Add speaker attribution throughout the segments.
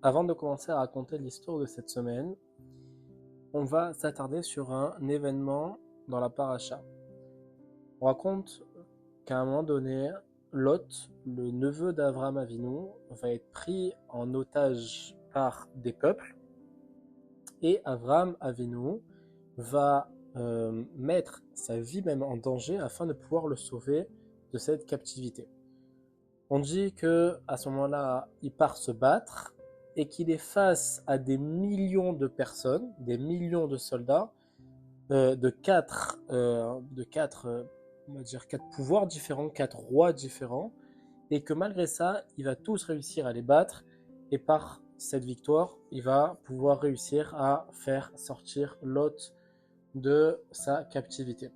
Speaker 1: Avant de commencer à raconter l'histoire de cette semaine, on va s'attarder sur un événement dans la paracha. On raconte qu'à un moment donné, Lot, le neveu d'Avraham Avinu, va être pris en otage par des peuples et Avraham Avinu va mettre sa vie même en danger afin de pouvoir le sauver de cette captivité. On dit que à ce moment-là, il part se battre et qu'il est face à des millions de personnes, des millions de soldats, de quatre, on va dire quatre pouvoirs différents, quatre rois différents, et que malgré ça, il va tous réussir à les battre, et par cette victoire, il va pouvoir réussir à faire sortir Lot de sa captivité.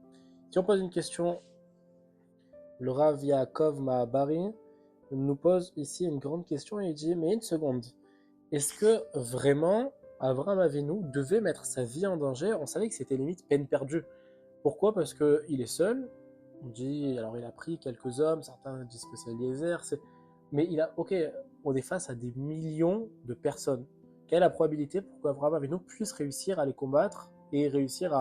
Speaker 1: Si on pose une question, le Rav Yaakov Mahabari nous pose ici une grande question et il dit, mais une seconde, est-ce que vraiment Avraham Avinu devait mettre sa vie en danger? On savait que c'était limite peine perdue. Pourquoi? Parce qu'il est seul. On dit, alors il a pris quelques hommes, certains disent que c'est Eliezer, mais on est face à des millions de personnes. Quelle est la probabilité pour qu'Avraham Avinu puisse réussir à les combattre et réussir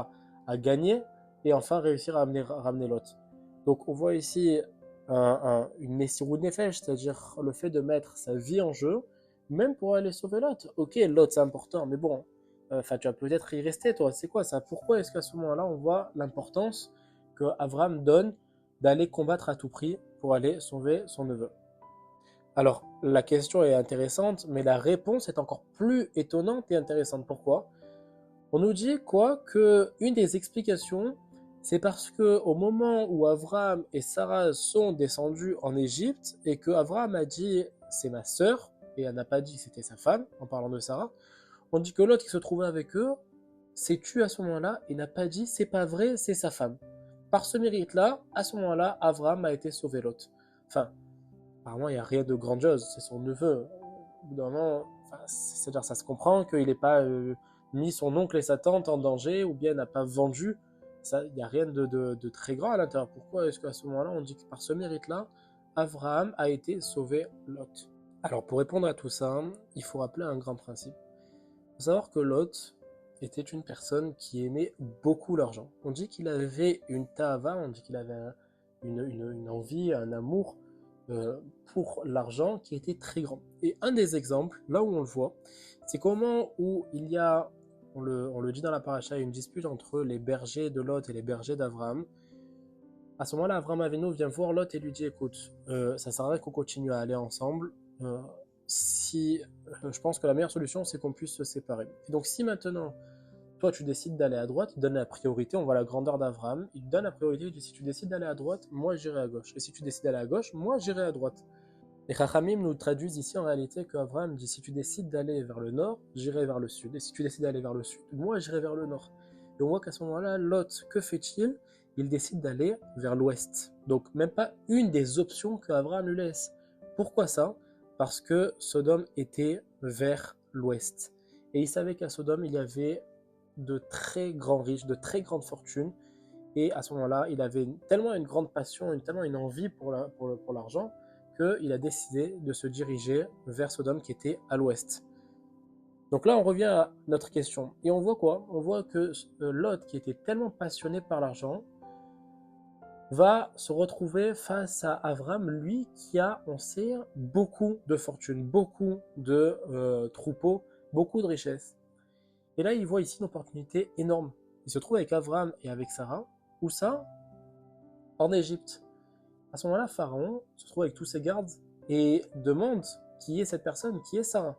Speaker 1: à gagner et enfin réussir à ramener Lot? Donc on voit ici une messirut nefesh, c'est-à-dire le fait de mettre sa vie en jeu, même pour aller sauver Lot. Ok, Lot c'est important, mais bon, tu vas peut-être y rester toi, c'est quoi ça? Pourquoi est-ce qu'à ce moment-là on voit l'importance que Avraham donne d'aller combattre à tout prix pour aller sauver son neveu? Alors, la question est intéressante, mais la réponse est encore plus étonnante et intéressante. Pourquoi? On nous dit quoi? Que une des explications, c'est parce que au moment où Avraham et Sarah sont descendus en Égypte et que Avraham a dit c'est ma sœur et elle n'a pas dit que c'était sa femme en parlant de Sarah, on dit que l'autre qui se trouvait avec eux s'est tué à ce moment-là et n'a pas dit c'est pas vrai, c'est sa femme. Par ce mérite-là, à ce moment-là, Avraham a été sauvé l'autre. Enfin, apparemment il n'y a rien de grandiose, c'est son neveu. Au bout d'un moment, c'est-à-dire ça se comprend qu'il n'ait pas mis son oncle et sa tante en danger ou bien n'a pas vendu. Il n'y a rien de très grand à l'intérieur. Pourquoi est-ce qu'à ce moment-là, on dit que par ce mérite-là, Avraham a été sauvé Lot? Alors, pour répondre à tout ça, il faut rappeler un grand principe. Il faut savoir que Lot était une personne qui aimait beaucoup l'argent. On dit qu'il avait une ta'ava, on dit qu'il avait une envie, un amour pour l'argent qui était très grand. Et un des exemples, là où on le voit, c'est qu'au moment où il y a, on le dit dans la paracha, une dispute entre les bergers de Lot et les bergers d'Avraham. À ce moment-là, Avraham Avinu vient voir Lot et lui dit, écoute, ça sert à rien qu'on continue à aller ensemble. Je pense que la meilleure solution, c'est qu'on puisse se séparer. Et donc, si maintenant, toi, tu décides d'aller à droite, il donne la priorité, on voit la grandeur d'Avraham, il donne la priorité, il dit, si tu décides d'aller à droite, moi, j'irai à gauche. Et si tu décides d'aller à gauche, moi, j'irai à droite. Les Chachamim nous traduisent ici en réalité qu'Avraham dit, si tu décides d'aller vers le nord, j'irai vers le sud. Et si tu décides d'aller vers le sud, moi, j'irai vers le nord. Et on voit qu'à ce moment-là, Lot, que fait-il? Il décide d'aller vers l'ouest. Donc, même pas une des options qu'Avraham lui laisse. Pourquoi ça? Parce que Sodome était vers l'ouest. Et il savait qu'à Sodome, il y avait de très grands riches, de très grandes fortunes. Et à ce moment-là, il avait tellement une grande passion, tellement une envie pour l'argent, qu'il a décidé de se diriger vers Sodome qui était à l'ouest. Donc là, on revient à notre question. Et on voit quoi? On voit que Lot, qui était tellement passionné par l'argent, va se retrouver face à Avram, lui qui a, on sait, beaucoup de fortune, beaucoup de troupeaux, beaucoup de richesses. Et là, il voit ici une opportunité énorme. Il se trouve avec Avram et avec Sarah. Où ça? En Égypte. À ce moment-là, Pharaon se trouve avec tous ses gardes et demande qui est cette personne, qui est Sarah.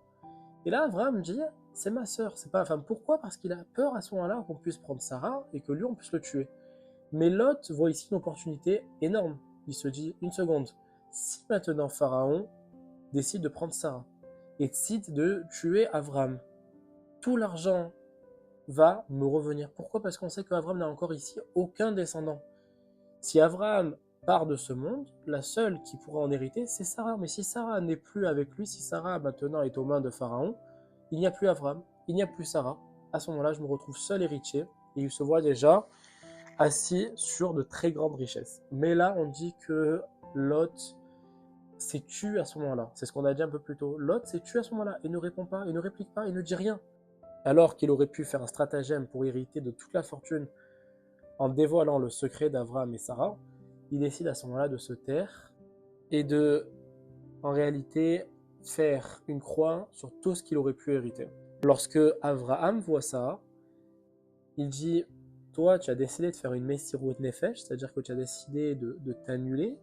Speaker 1: Et là, Avram dit, c'est ma sœur, c'est pas ma femme. Pourquoi? Parce qu'il a peur à ce moment-là qu'on puisse prendre Sarah et que lui, on puisse le tuer. Mais Lot voit ici une opportunité énorme. Il se dit, une seconde, si maintenant Pharaon décide de prendre Sarah et décide de tuer Avram, tout l'argent va me revenir. Pourquoi? Parce qu'on sait qu'Avram n'a encore ici aucun descendant. Si Avram part de ce monde, la seule qui pourra en hériter, c'est Sarah. Mais si Sarah n'est plus avec lui, si Sarah maintenant est aux mains de Pharaon, il n'y a plus Avram, il n'y a plus Sarah. À ce moment-là, je me retrouve seul héritier et il se voit déjà assis sur de très grandes richesses. Mais là, on dit que Lot s'est tu à ce moment-là. C'est ce qu'on a dit un peu plus tôt. Lot s'est tu à ce moment-là et ne répond pas, et ne réplique pas, et ne dit rien. Alors qu'il aurait pu faire un stratagème pour hériter de toute la fortune en dévoilant le secret d'Abraham et Sarah, il décide à ce moment-là de se taire et de, en réalité, faire une croix sur tout ce qu'il aurait pu hériter. Lorsque Abraham voit ça, il dit, toi, tu as décidé de faire une Messirut Nefesh, c'est-à-dire que tu as décidé de t'annuler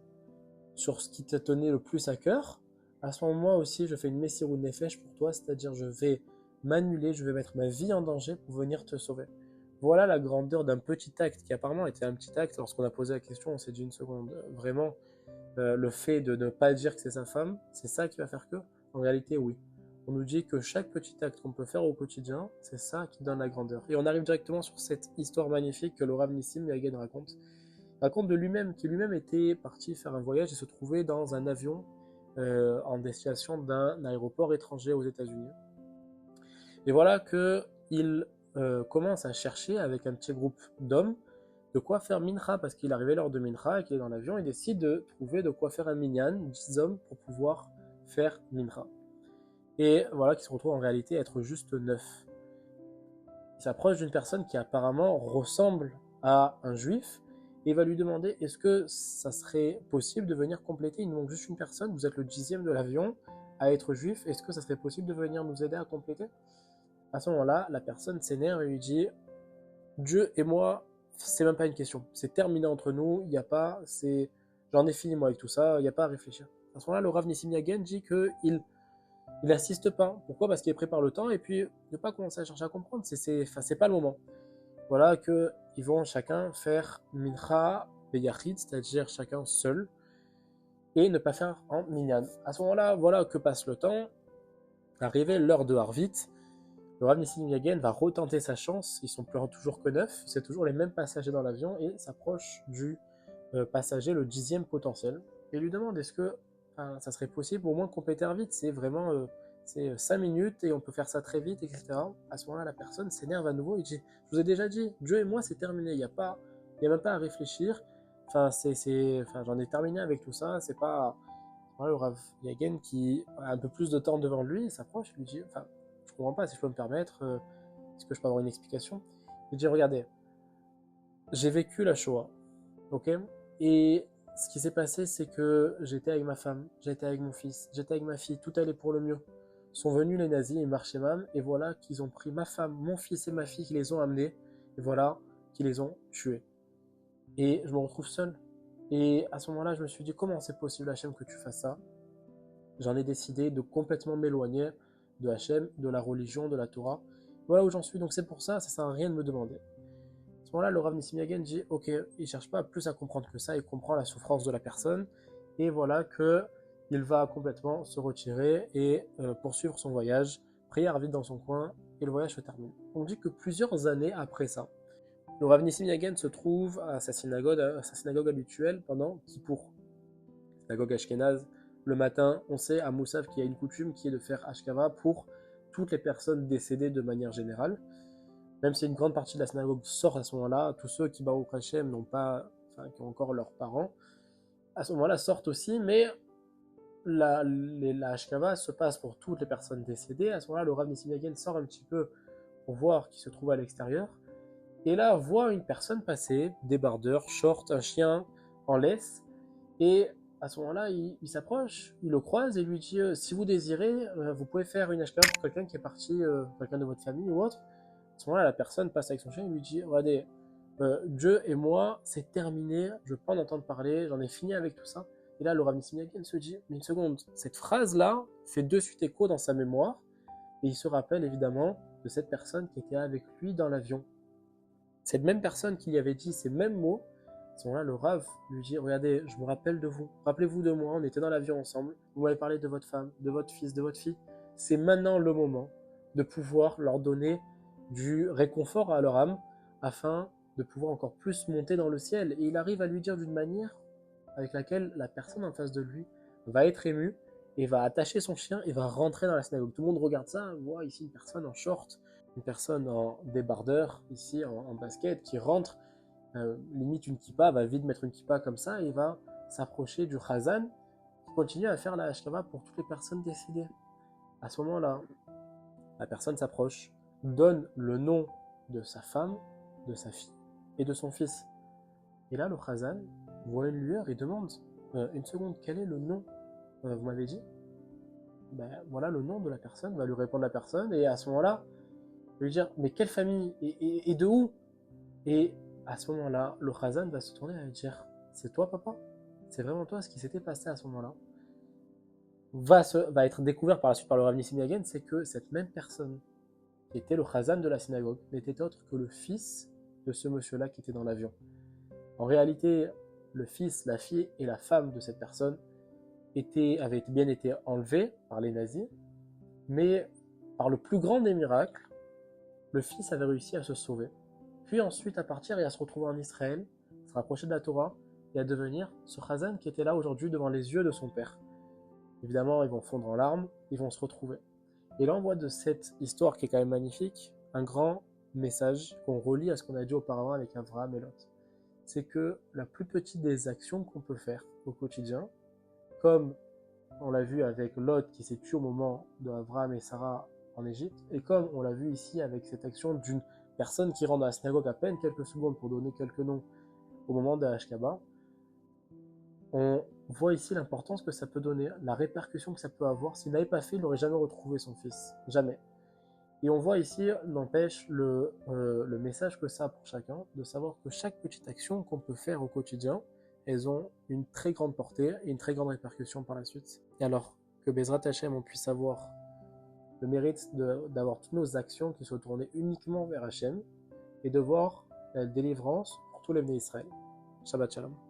Speaker 1: sur ce qui te tenait le plus à cœur. À ce moment-là aussi, je fais une Messirut Nefesh pour toi, c'est-à-dire je vais m'annuler, je vais mettre ma vie en danger pour venir te sauver. Voilà la grandeur d'un petit acte qui apparemment était un petit acte. Lorsqu'on a posé la question, on s'est dit une seconde, vraiment, le fait de ne pas dire que c'est sa femme, c'est ça qui va faire que? En réalité, oui. On nous dit que chaque petit acte qu'on peut faire au quotidien, c'est ça qui donne la grandeur. Et on arrive directement sur cette histoire magnifique que le Rav Nissim Yagen raconte. Il raconte de lui-même, qu'il lui-même était parti faire un voyage et se trouvait dans un avion en destination d'un aéroport étranger aux États-Unis. Et voilà qu'il commence à chercher avec un petit groupe d'hommes de quoi faire mincha, parce qu'il arrivait l'heure de mincha et qu'il est dans l'avion, il décide de trouver de quoi faire un minyan, 10 hommes, pour pouvoir faire mincha. Et voilà qu'il se retrouve en réalité à être juste 9. Il s'approche d'une personne qui apparemment ressemble à un juif et va lui demander est-ce que ça serait possible de venir compléter, il nous manque juste une personne, vous êtes le 10e de l'avion à être juif, est-ce que ça serait possible de venir nous aider à compléter? À ce moment-là, la personne s'énerve et lui dit Dieu et moi, c'est même pas une question. C'est terminé entre nous, il n'y a pas, j'en ai fini moi avec tout ça, il n'y a pas à réfléchir. À ce moment-là, le Rav Nissim Yagen dit qu'il n'assiste pas. Pourquoi? Parce qu'il prépare le temps et puis ne pas commencer à chercher à comprendre, c'est pas le moment. Voilà qu'ils vont chacun faire mincha beyachid, c'est-à-dire chacun seul, et ne pas faire en minyan. À ce moment-là, voilà que passe le temps, arrivé l'heure de Harvit, le Rav Nissim Yagen va retenter sa chance, ils sont toujours que 9, c'est toujours les mêmes passagers dans l'avion et s'approche du passager, le 10e potentiel, et lui demande est-ce que ça serait possible au moins de compléter vite, c'est vraiment c'est 5 minutes et on peut faire ça très vite, etc. À ce moment-là, la personne s'énerve à nouveau et dit je vous ai déjà dit, Dieu et moi c'est terminé, il n'y a même pas à réfléchir, j'en ai terminé avec tout ça, c'est pas. Voilà, le Rav Yagen qui a un peu plus de temps devant lui s'approche et lui dit je comprends pas, si je peux me permettre, est-ce que je peux avoir une explication? Il dit regardez, j'ai vécu la Shoah, ok? Et ce qui s'est passé, c'est que j'étais avec ma femme, j'étais avec mon fils, j'étais avec ma fille, tout allait pour le mieux. Sont venus les nazis, ils marchaient même, et voilà qu'ils ont pris ma femme, mon fils et ma fille, qui les ont amenés, et voilà qu'ils les ont tués. Et je me retrouve seul. Et à ce moment-là, je me suis dit, comment c'est possible, Hachem, que tu fasses ça? J'en ai décidé de complètement m'éloigner de Hachem, de la religion, de la Torah. Voilà où j'en suis, donc c'est pour ça, ça sert à rien de me demander. À ce moment-là, le Rav Nissim Yagen dit, ok, il ne cherche pas plus à comprendre que ça, il comprend la souffrance de la personne, et voilà qu'il va complètement se retirer et poursuivre son voyage, prière vite dans son coin, et le voyage se termine. On dit que plusieurs années après ça, le Rav Nissim Yagen se trouve à sa synagogue habituelle pendant Kippour, synagogue ashkénaze. Le matin, on sait à Moussav qu'il y a une coutume qui est de faire Ashkava pour toutes les personnes décédées de manière générale. Même si une grande partie de la synagogue sort à ce moment-là, tous ceux qui, Baruch Hashem, qui ont encore leurs parents, à ce moment-là sortent aussi, mais la Ashkava se passe pour toutes les personnes décédées. À ce moment-là, le Rav Nissim Yagen sort un petit peu pour voir qui se trouve à l'extérieur. Et là, voit une personne passer, débardeur, short, un chien en laisse, et à ce moment-là, il s'approche, il le croise et lui dit si vous désirez, vous pouvez faire une ashkava pour quelqu'un qui est parti, quelqu'un de votre famille ou autre. À ce moment-là, la personne passe avec son chien et lui dit regardez, Dieu et moi, c'est terminé, je ne veux pas en entendre parler, j'en ai fini avec tout ça. Et là, le Rav Nissim Yagen se dit mais une seconde, cette phrase-là fait de suite écho dans sa mémoire, et il se rappelle évidemment de cette personne qui était avec lui dans l'avion. Cette même personne qui lui avait dit ces mêmes mots. À ce moment-là, le Rav lui dit regardez, je me rappelle de vous, rappelez-vous de moi, on était dans l'avion ensemble, vous m'avez parlé de votre femme, de votre fils, de votre fille. C'est maintenant le moment de pouvoir leur donner du réconfort à leur âme afin de pouvoir encore plus monter dans le ciel. Et il arrive à lui dire d'une manière avec laquelle la personne en face de lui va être émue et va attacher son chien et va rentrer dans la synagogue. Tout le monde regarde ça, voit ici une personne en short, une personne en débardeur, ici en basket, qui rentre, limite une kippa, va vite mettre une kippa comme ça et va s'approcher du chazan qui continue à faire la Ashkava pour toutes les personnes décédées. À ce moment-là, la personne s'approche, donne le nom de sa femme, de sa fille et de son fils. Et là, le Khazan voit une lueur et demande une seconde, quel est le nom vous m'avez dit? Ben, voilà le nom de la personne, va lui répondre la personne, et à ce moment-là, lui dire mais quelle famille et de où? Et à ce moment-là, le Khazan va se tourner et lui dire c'est toi, papa? C'est vraiment toi ce qui s'était passé à ce moment-là? Va être découvert par la suite par le Rav Nissim Yagen, c'est que cette même personne qui était le Khazan de la synagogue n'était autre que le fils de ce monsieur-là qui était dans l'avion. En réalité, le fils, la fille et la femme de cette personne avaient bien été enlevés par les nazis, mais par le plus grand des miracles, le fils avait réussi à se sauver, puis ensuite à partir et à se retrouver en Israël, se rapprocher de la Torah et à devenir ce Khazan qui était là aujourd'hui devant les yeux de son père. Évidemment, ils vont fondre en larmes, ils vont se retrouver. Et là, on voit de cette histoire qui est quand même magnifique, un grand message qu'on relie à ce qu'on a dit auparavant avec Avraham et Lot. C'est que la plus petite des actions qu'on peut faire au quotidien, comme on l'a vu avec Lot qui s'est tué au moment de Avraham et Sarah en Égypte, et comme on l'a vu ici avec cette action d'une personne qui rentre dans la synagogue à peine quelques secondes pour donner quelques noms au moment de la Ashkaba, on voit ici l'importance que ça peut donner, la répercussion que ça peut avoir. S'il n'avait pas fait, il n'aurait jamais retrouvé son fils, jamais. Et on voit ici, n'empêche, le message que ça a pour chacun, de savoir que chaque petite action qu'on peut faire au quotidien, elles ont une très grande portée et une très grande répercussion par la suite. Et alors que Bezrat Hashem, on puisse avoir le mérite d'avoir toutes nos actions qui soient tournées uniquement vers Hashem et de voir la délivrance pour tous les Bnei Israël. Shabbat Shalom.